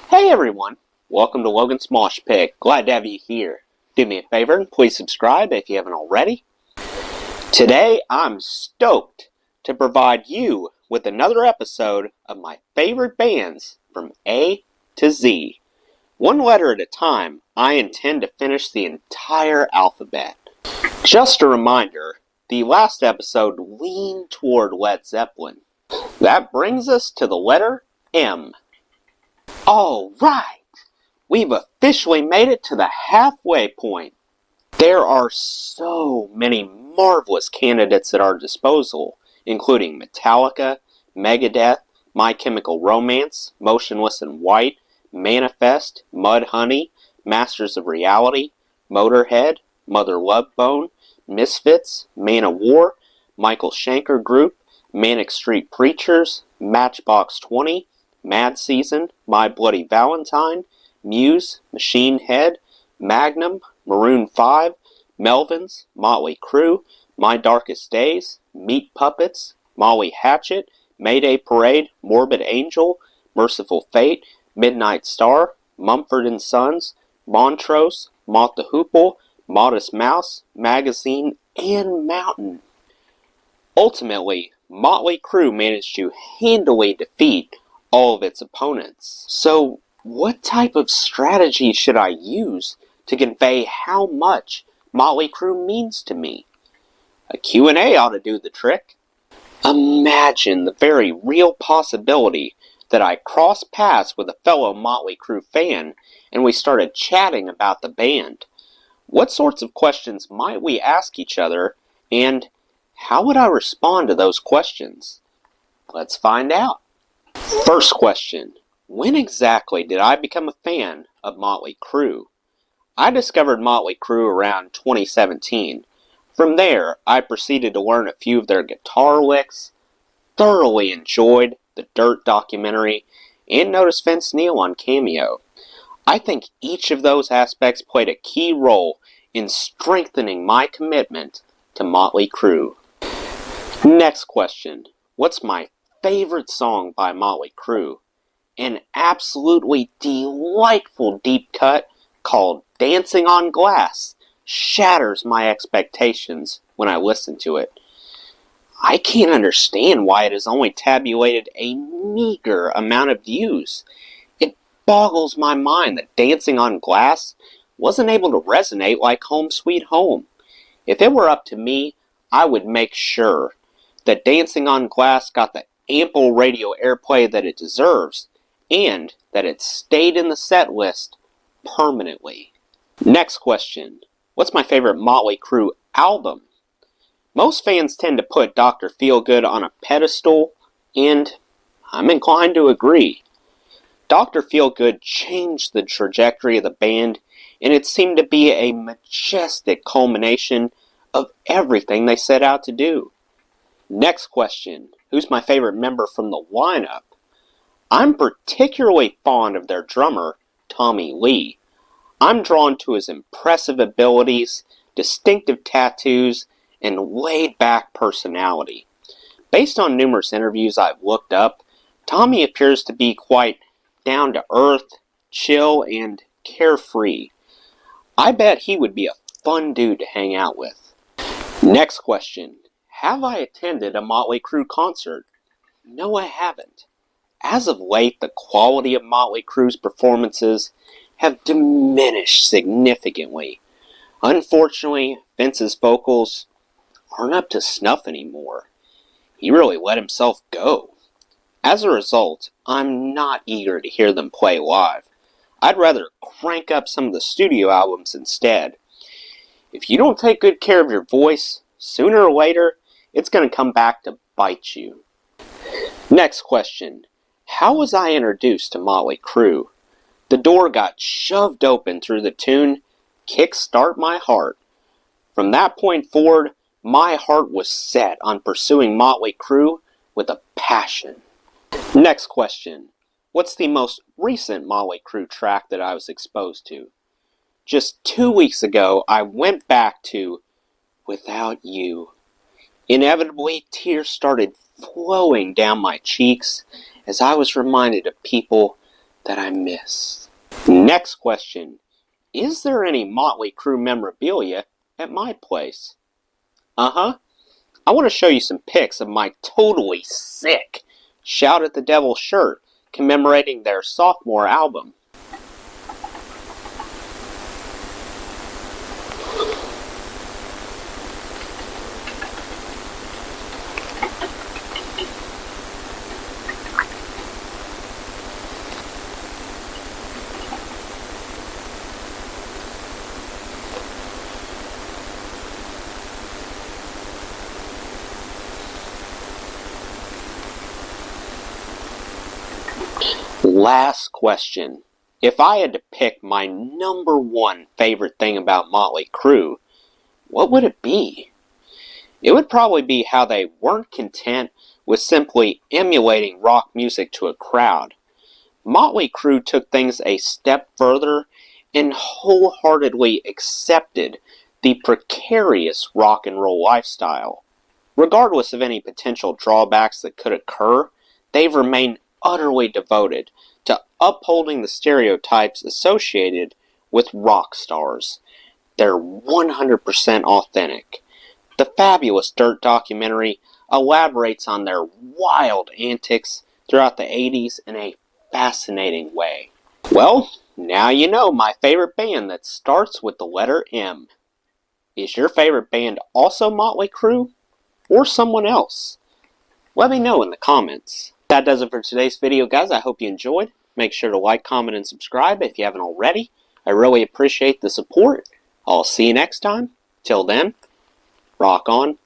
Hey everyone, welcome to Logan's Mosh Pit. Glad to have you here. Do me a favor and please subscribe if you haven't already. Today I'm stoked to provide you with another episode of my favorite bands from A to Z. One letter at a time, I intend to finish the entire alphabet. Just a reminder, the last episode leaned toward Led Zeppelin. That brings us to the letter M. All right, we've officially made it to the halfway point. There are so many marvelous candidates at our disposal, including Metallica, Megadeth, My Chemical Romance, Motionless in White, Manifest, Mudhoney, Masters of Reality, Motorhead, Mother Love Bone, Misfits, Manowar, Michael Schenker Group, Manic Street Preachers, Matchbox 20, Mad Season, My Bloody Valentine, Muse, Machine Head, Magnum, Maroon 5, Melvins, Motley Crue, My Darkest Days, Meat Puppets, Molly Hatchet, Mayday Parade, Morbid Angel, Merciful Fate, Midnight Star, Mumford & Sons, Montrose, Mott the Hoople, Modest Mouse, Magazine, and Mountain. Ultimately, Motley Crue managed to handily defeat all of its opponents. So, what type of strategy should I use to convey how much Motley Crue means to me? A Q&A ought to do the trick. Imagine the very real possibility that I crossed paths with a fellow Motley Crue fan and we started chatting about the band. What sorts of questions might we ask each other, and how would I respond to those questions? Let's find out. First question. When exactly did I become a fan of Motley Crue? I discovered Motley Crue around 2017. From there, I proceeded to learn a few of their guitar licks, thoroughly enjoyed the Dirt documentary, and noticed Vince Neil on Cameo. I think each of those aspects played a key role in strengthening my commitment to Motley Crue. Next question. What's my favorite song by Motley Crue? An absolutely delightful deep cut called Dancing on Glass shatters my expectations when I listen to it. I can't understand why it has only tabulated a meager amount of views. It boggles my mind that Dancing on Glass wasn't able to resonate like Home Sweet Home. If it were up to me, I would make sure that Dancing on Glass got the ample radio airplay that it deserves, and that it stayed in the set list permanently. Next question. What's my favorite Motley Crue album? Most fans tend to put Dr. Feelgood on a pedestal, and I'm inclined to agree. Dr. Feelgood changed the trajectory of the band, and it seemed to be a majestic culmination of everything they set out to do. Next question. Who's my favorite member from the lineup? I'm particularly fond of their drummer, Tommy Lee. I'm drawn to his impressive abilities, distinctive tattoos, and laid-back personality. Based on numerous interviews I've looked up, Tommy appears to be quite down-to-earth, chill, and carefree. I bet he would be a fun dude to hang out with. Next question. Have I attended a Motley Crue concert? No, I haven't. As of late, the quality of Motley Crue's performances have diminished significantly. Unfortunately, Vince's vocals aren't up to snuff anymore. He really let himself go. As a result, I'm not eager to hear them play live. I'd rather crank up some of the studio albums instead. If you don't take good care of your voice, sooner or later, it's going to come back to bite you. Next question. How was I introduced to Motley Crue? The door got shoved open through the tune Kickstart My Heart. From that point forward, my heart was set on pursuing Motley Crue with a passion. Next question. What's the most recent Motley Crue track that I was exposed to? Just 2 weeks ago, I went back to Without You. Inevitably, tears started flowing down my cheeks as I was reminded of people that I miss. Next question. Is there any Motley Crue memorabilia at my place? Uh-huh. I want to show you some pics of my totally sick Shout at the Devil shirt commemorating their sophomore album. Last question. If I had to pick my number one favorite thing about Motley Crue, what would it be? It would probably be how they weren't content with simply emulating rock music to a crowd. Motley Crue took things a step further and wholeheartedly accepted the precarious rock and roll lifestyle. Regardless of any potential drawbacks that could occur, they've remained utterly devoted to upholding the stereotypes associated with rock stars. They're 100% authentic. The fabulous Dirt documentary elaborates on their wild antics throughout the 80s in a fascinating way. Well, now you know my favorite band that starts with the letter M. Is your favorite band also Motley Crue? Or someone else? Let me know in the comments. That does it for today's video, guys. I hope you enjoyed. Make sure to like, comment, and subscribe if you haven't already. I really appreciate the support. I'll see you next time. Till then, rock on.